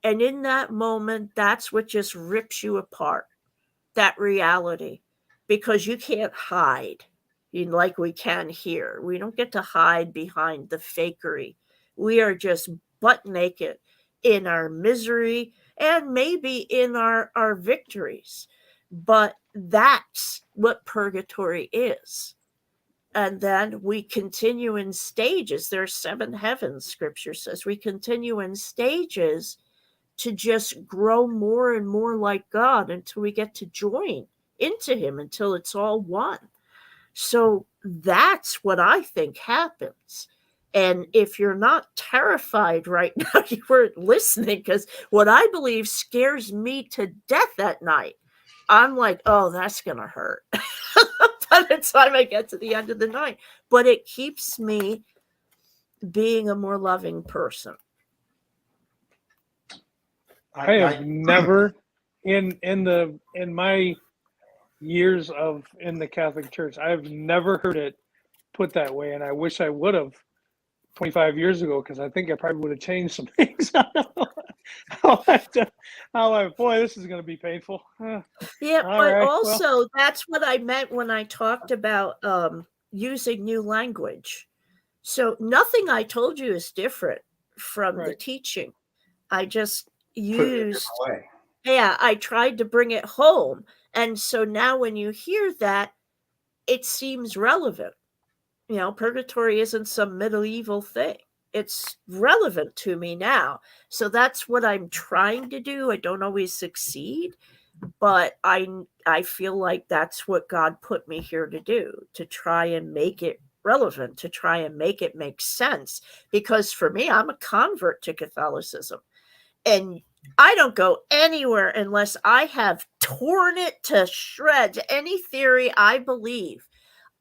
And in that moment, that's what just rips you apart, that reality, because you can't hide like we can here. We don't get to hide behind the fakery. We are just butt naked in our misery and maybe in our victories. But that's what purgatory is. And then we continue in stages. There are 7 heavens, scripture says. We continue in stages to just grow more and more like God until we get to join into him, until it's all one. So that's what I think happens. And if you're not terrified right now, you weren't listening, because what I believe scares me to death at night, I'm like, oh, that's going to hurt by the time I get to the end of the night. But it keeps me being a more loving person. I have never in my years in the Catholic Church, I have never heard it put that way, and I wish I would have 25 years ago, because I think I probably would have changed some things. Boy, this is going to be painful. Yeah, but also that's what I meant when I talked about using new language. So nothing I told you is different from the teaching. I just used, I tried to bring it home. And so now when you hear that, it seems relevant. Purgatory isn't some medieval thing. it's relevant to me now. So that's what I'm trying to do. I don't always succeed, but I feel like that's what God put me here to do, to try and make it relevant, to try and make it make sense. Because for me, I'm a convert to Catholicism, and I don't go anywhere unless I have torn it to shreds. Any theory I believe,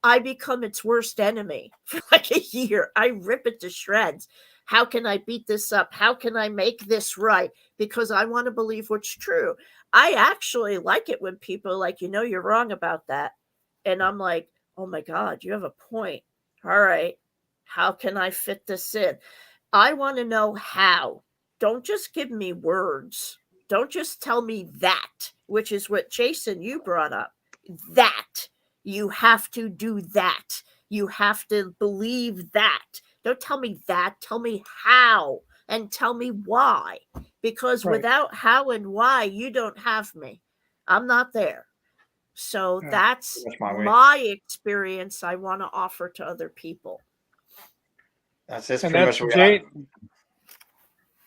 I become its worst enemy for like a year. I rip it to shreds. How can I beat this up? How can I make this right? Because I want to believe what's true. I actually like it when people are like, you're wrong about that. And I'm like, oh my God, you have a point. All right. How can I fit this in? I want to know how. Don't just give me words. Don't just tell me that, which is what Jason, you brought up. That. You have to do that. You have to believe that. Don't tell me that. Tell me how, and tell me why. Because without how and why, you don't have me. I'm not there. So that's my experience I want to offer to other people. That's and pretty that's much Jay.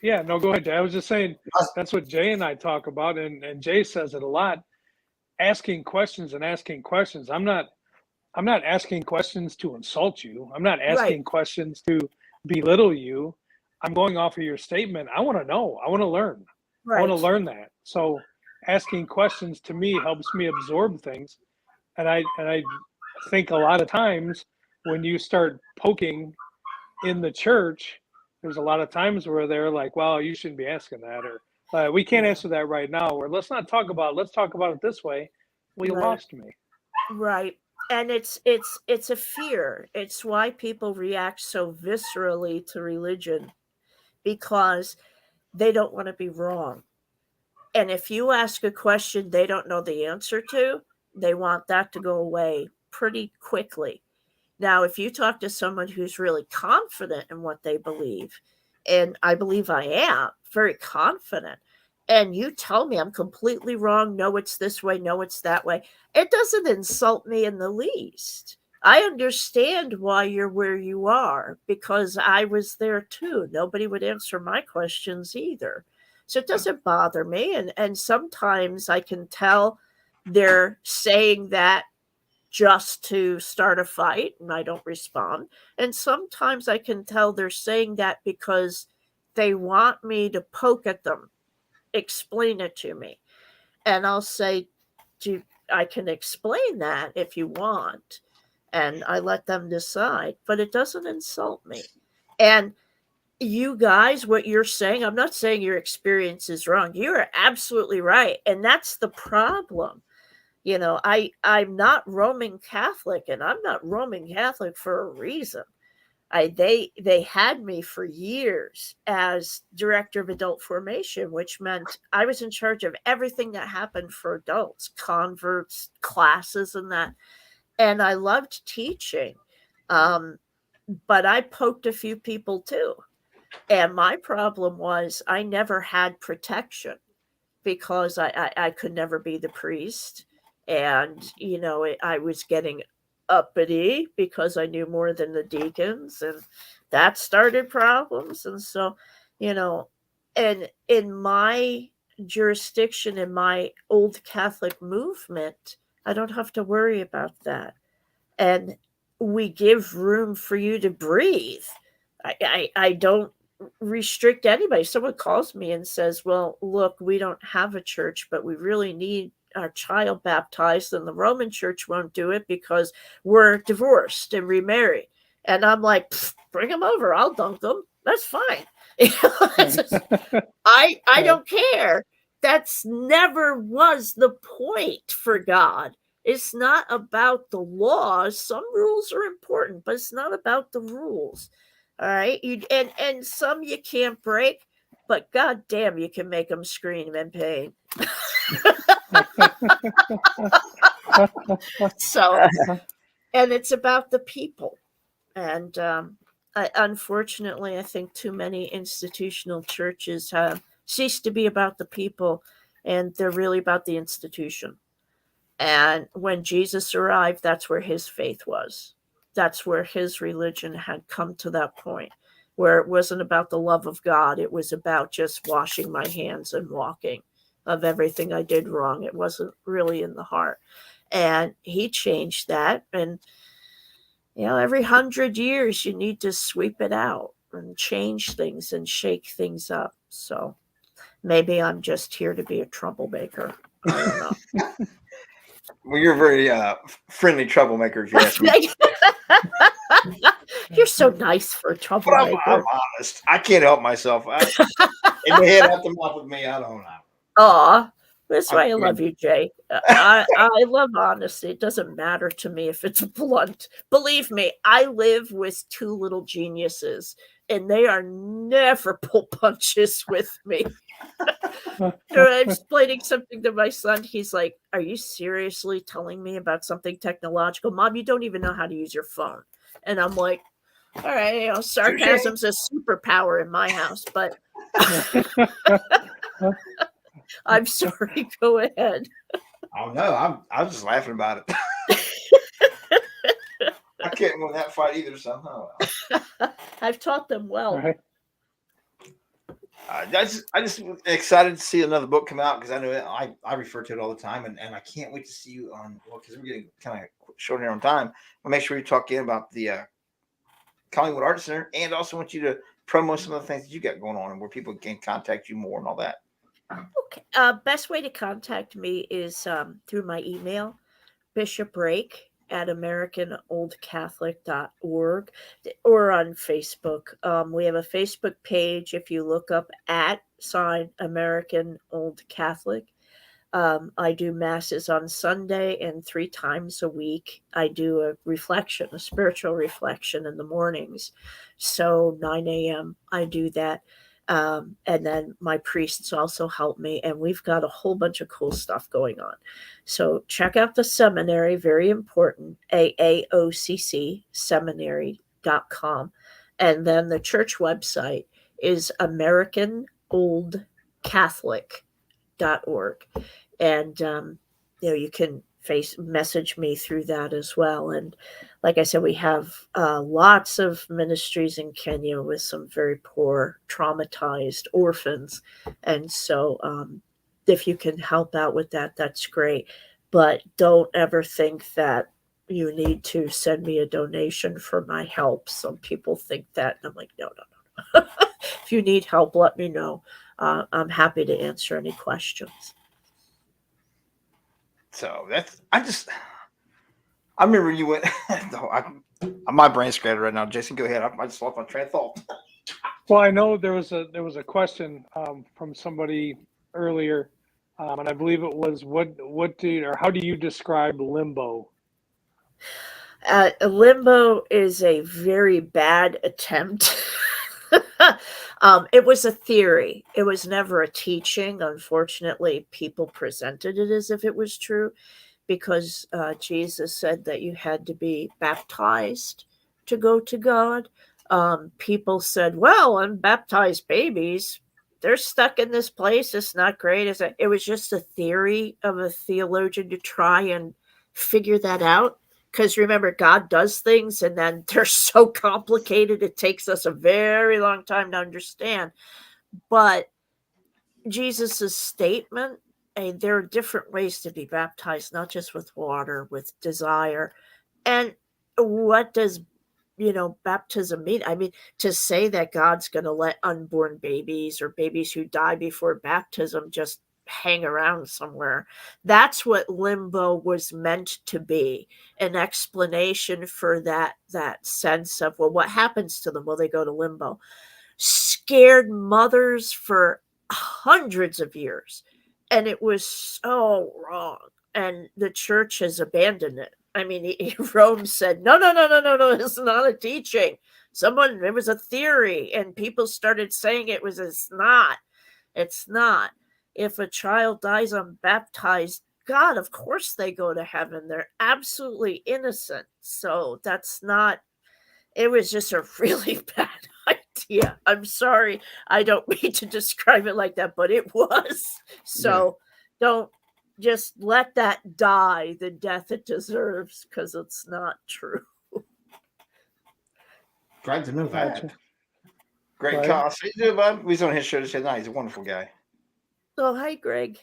Yeah, no, go ahead, Jay. I was just saying that's what Jay and I talk about, and Jay says it a lot. Asking questions and asking questions. I'm not asking questions to insult you. I'm not asking questions to belittle you. I'm going off of your statement. I want to know. I want to learn. I want to learn that. So asking questions to me helps me absorb things. And I think a lot of times when you start poking in the church, there's a lot of times where they're like, well, you shouldn't be asking that, or we can't answer that right now, or let's talk about it this way. Well, you lost me. Right. And it's a fear. It's why people react so viscerally to religion, because they don't want to be wrong. And if you ask a question they don't know the answer to, they want that to go away pretty quickly. Now, if you talk to someone who's really confident in what they believe, and I believe I am very confident, and you tell me I'm completely wrong, no, it's this way, no, it's that way, it doesn't insult me in the least. I understand why you're where you are, because I was there too. Nobody would answer my questions either. So it doesn't bother me. And sometimes I can tell they're saying that just to start a fight, and I don't respond. And sometimes I can tell they're saying that because they want me to poke at them, explain it to me. And I'll say, I can explain that if you want. And I let them decide, but it doesn't insult me. And you guys, what you're saying, I'm not saying your experience is wrong. You're absolutely right. And that's the problem. I'm not Roman Catholic, and I'm not Roman Catholic for a reason. They had me for years as director of adult formation, which meant I was in charge of everything that happened for adults, converts, classes, and that. And I loved teaching. But I poked a few people too. And my problem was I never had protection, because I could never be the priest. And, I was getting uppity because I knew more than the deacons, and that started problems. And so, and in my jurisdiction, in my old Catholic movement, I don't have to worry about that. And we give room for you to breathe. I don't restrict anybody. Someone calls me and says, well, look, we don't have a church, but we really need our child baptized, and the Roman church won't do it because we're divorced and remarried. And I'm like, bring them over. I'll dunk them. That's fine. I don't care. That's never was the point for God. It's not about the laws. Some rules are important, but it's not about the rules. All right. And some you can't break, but God damn, you can make them scream in pain. So, and it's about the people. And unfortunately, I think too many institutional churches have ceased to be about the people, and they're really about the institution. And when Jesus arrived, that's where his faith was. That's where his religion had come to that point. where it wasn't about the love of God. It was about just washing my hands and walking of everything I did wrong. It wasn't really in the heart. And he changed that. And, every 100 years, you need to sweep it out and change things and shake things up. So maybe I'm just here to be a troublemaker. I don't know. Well, you're a very friendly troublemaker, if you ask me. You're so nice for a troublemaker. But I'm honest. I can't help myself. In the head out the mouth with me, I don't know. Aw, that's why I love you, Jay. I love honesty. It doesn't matter to me if it's blunt. Believe me, I live with two little geniuses, and they are never pull punches with me. I'm explaining something to my son. He's like, "Are you seriously telling me about something technological? Mom, you don't even know how to use your phone." And I'm like, all right, sarcasm's a superpower in my house, but I'm sorry. Go ahead. Oh no, I'm just laughing about it. I can't win that fight either somehow. I've taught them well. Right. I just excited to see another book come out because I know I refer to it all the time, and I can't wait to see you on. Well, because we're getting kind of short here on time. I'll make sure we talk again about the Collingwood Art Center, and also want you to promo some of the things that you got going on and where people can contact you more and all that. Okay. Best way to contact me is through my email, Bishoprake at AmericanOldCatholic.org, or on Facebook. We have a Facebook page. If you look up @American Old Catholic, I do masses on Sunday, and 3 times a week I do a spiritual reflection in the mornings. So 9 a.m. I do that. And then my priests also help me, and we've got a whole bunch of cool stuff going on. So check out the seminary, very important, AAOCC seminary.com. And then the church website is AmericanOldCatholic.org. And, you can message me through that as well. And like I said, we have lots of ministries in Kenya with some very poor, traumatized orphans. And so if you can help out with that, that's great. But don't ever think that you need to send me a donation for my help. Some people think that, and I'm like, no. If you need help, let me know. I'm happy to answer any questions. So I remember you went. My brain's scattered right now. Jason, go ahead. I just lost my train of thought. Well, I know there was a question from somebody earlier, and I believe it was how do you describe limbo? Limbo is a very bad attempt. It was a theory. It was never a teaching. Unfortunately, people presented it as if it was true because Jesus said that you had to be baptized to go to God. People said, well, unbaptized babies, they're stuck in this place. It's not great. It was just a theory of a theologian to try and figure that out. Because remember, God does things and then they're so complicated, it takes us a very long time to understand. But Jesus's statement, there are different ways to be baptized, not just with water, with desire. And what does, baptism mean? I mean, to say that God's going to let unborn babies or babies who die before baptism just hang around somewhere. That's what limbo was meant to be, an explanation for that sense of, well, what happens to them? Well, they go to limbo. Scared mothers for hundreds of years, and it was so wrong, and the church has abandoned it. I mean, Rome said, no, it's not a teaching. It was a theory, and people started saying it's not. If a child dies unbaptized, God, of course they go to heaven. They're absolutely innocent. So it was just a really bad idea. I'm sorry. I don't mean to describe it like that, but it was. So Don't just let that die the death it deserves, because it's not true. Glad to know that. Gotcha. Greg Right. Koss. How you doing, bud? We was on his show this night. He's a wonderful guy. Oh, hi, Greg.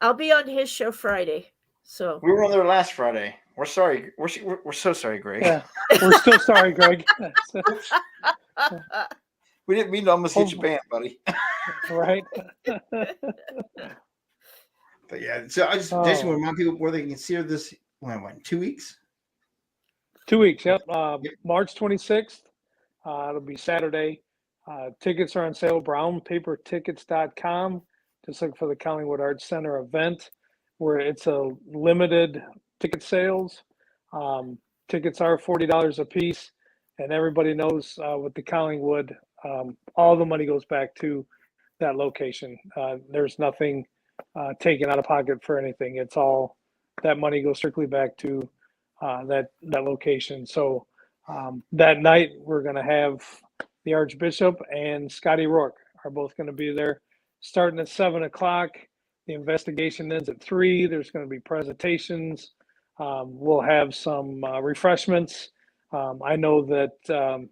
I'll be on his show Friday. So We were on there last Friday. We're sorry. We're so sorry, Greg. Yeah, we're still sorry, Greg. We didn't mean to almost hit your band, buddy. Right. But yeah, so I just want to remind people where they can consider this. When 2 weeks? 2 weeks. Yep. March 26th. It'll be Saturday. Tickets are on sale. brownpapertickets.com. Just look for the Collingwood Arts Center event, where it's a limited ticket sales. Tickets are $40 a piece, and everybody knows with the Collingwood, all the money goes back to that location. There's nothing taken out of pocket for anything. It's all that money goes strictly back to that location. So that night we're going to have the Archbishop and Scotty Rourke are both going to be there, starting at 7:00. The investigation ends at 3:00. There's going to be presentations. We'll have some refreshments. I know that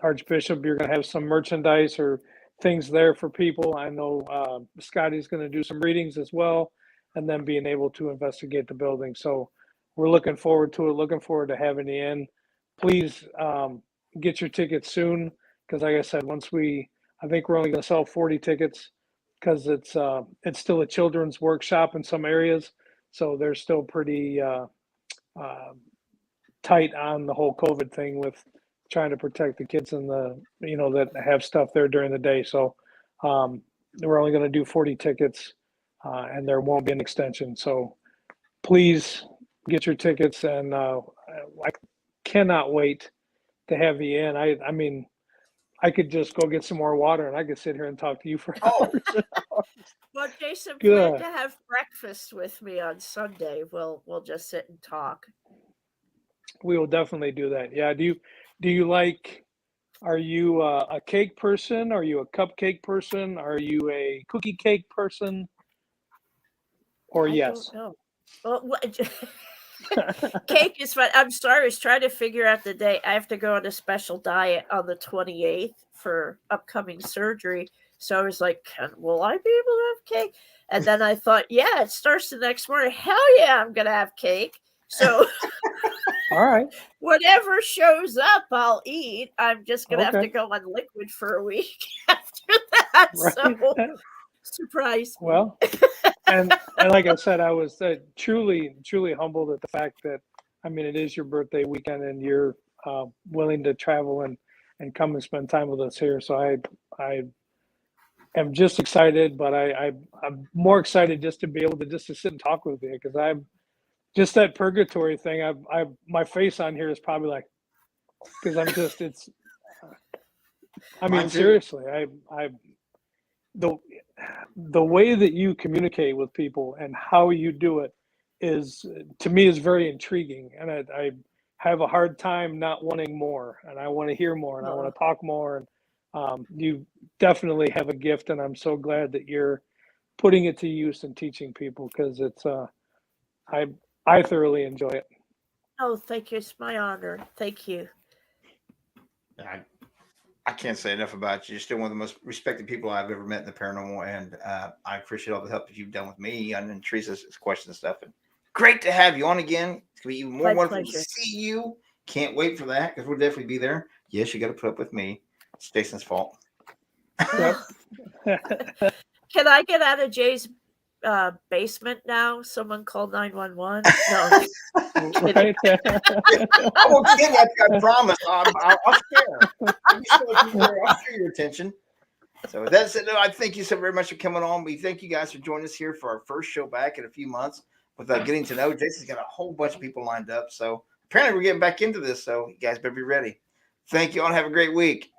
Archbishop, you're going to have some merchandise or things there for people. I know Scotty's going to do some readings as well, and then being able to investigate the building. So we're looking forward to it. Looking forward to having you in. Please get your tickets soon, because like I said, I think we're only going to sell 40 tickets, because it's still a children's workshop in some areas, so they're still pretty tight on the whole COVID thing with trying to protect the kids and that have stuff there during the day. So we're only going to do 40 tickets, and there won't be an extension. So please get your tickets, and I cannot wait to have you in. I mean, I could just go get some more water, and I could sit here and talk to you for hours and hours. Well, Jason, Good. plan to have breakfast with me on Sunday. We'll just sit and talk. We will definitely do that. Yeah. Do you like? Are you a cake person? Are you a cupcake person? Are you a cookie cake person? Or yes? I don't know. Well, cake is fun. I'm sorry. I was trying to figure out the day. I have to go on a special diet on the 28th for upcoming surgery. So I was like, will I be able to have cake? And then I thought, yeah, it starts the next morning. Hell yeah, I'm going to have cake. So All right. whatever shows up, I'll eat. I'm just going to have Okay. to go on liquid for a week after that. Right. So surprise. Well, and like I said, I was truly humbled at the fact that, I mean, it is your birthday weekend and you're willing to travel and come and spend time with us here. So I am just excited, but I'm more excited just to be able to sit and talk with you, because I'm just that purgatory thing. My face on here is probably like, because I'm just, I mean, seriously, the way that you communicate with people and how you do it is, to me, is very intriguing, and I have a hard time not wanting more, and I want to hear more, and I want to talk more. And you definitely have a gift, and I'm so glad that you're putting it to use and teaching people, because it's I thoroughly enjoy it. Oh, thank you. It's my honor. Thank you. I can't say enough about you. You're still one of the most respected people I've ever met in the paranormal, and I appreciate all the help that you've done with me and Teresa's questions and stuff. And great to have you on again. It's gonna be even more wonderful to see you. Can't wait for that, because we'll definitely be there. Yes, you got to put up with me. It's Jason's fault. Yep. Can I get out of Jay's basement now? Someone call 911. No. Right? I won't get that. I promise. I'll share. I'll share your attention. So with that said, I thank you so very much for coming on. We thank you guys for joining us here for our first show back in a few months with getting to know. Jason's got a whole bunch of people lined up. So apparently we're getting back into this. So you guys better be ready. Thank you all. Have a great week.